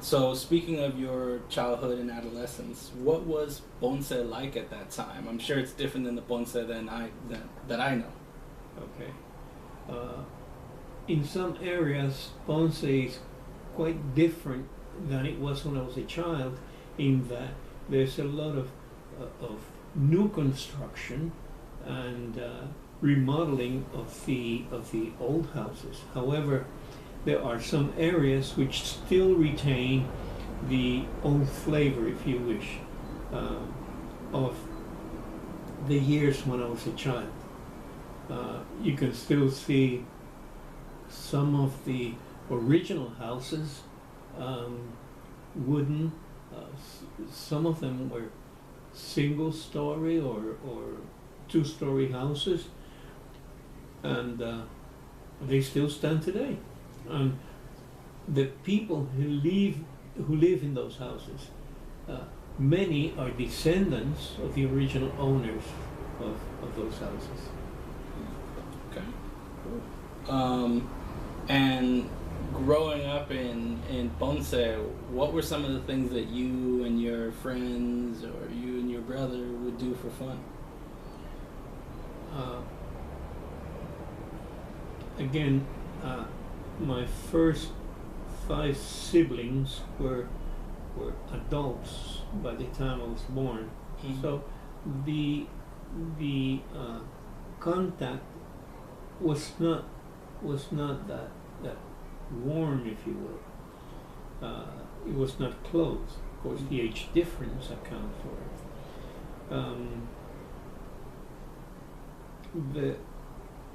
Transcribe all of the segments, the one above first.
So speaking of your childhood and adolescence, what was Ponce like at that time? I'm sure it's different than the Ponce that I know. Okay. Uh, in some areas, Ponce is quite different than it was when I was a child, in that there's a lot of new construction and remodeling of the old houses. However, there are some areas which still retain the old flavor, if you wish, of the years when I was a child. You can still see some of the original houses, wooden. Some of them were single story or two-story houses, and they still stand today. And the people who live in those houses, many are descendants of the original owners of those houses. Okay. And growing up in Ponce, what were some of the things that you and your friends or you and your brother would do for fun? Again, my first 5 siblings were adults by the time I was born. Mhm. So the contact was not that warm, if you will. It was not close. Of course, the age difference accounts for it.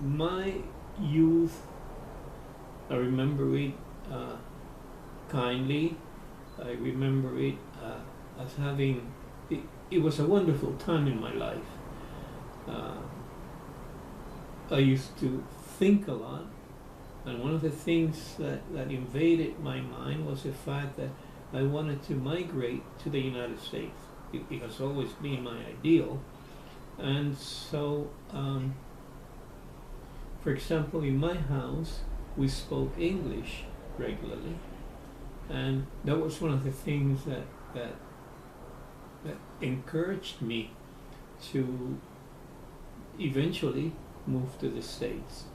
My youth, I remember it kindly. I remember it as having. It was a wonderful time in my life. I used to think a lot, and one of the things that invaded my mind was the fact that I wanted to migrate to the United States. It has always been my ideal. And so, for example, in my house, we spoke English regularly, and that was one of the things that encouraged me to eventually move to the States.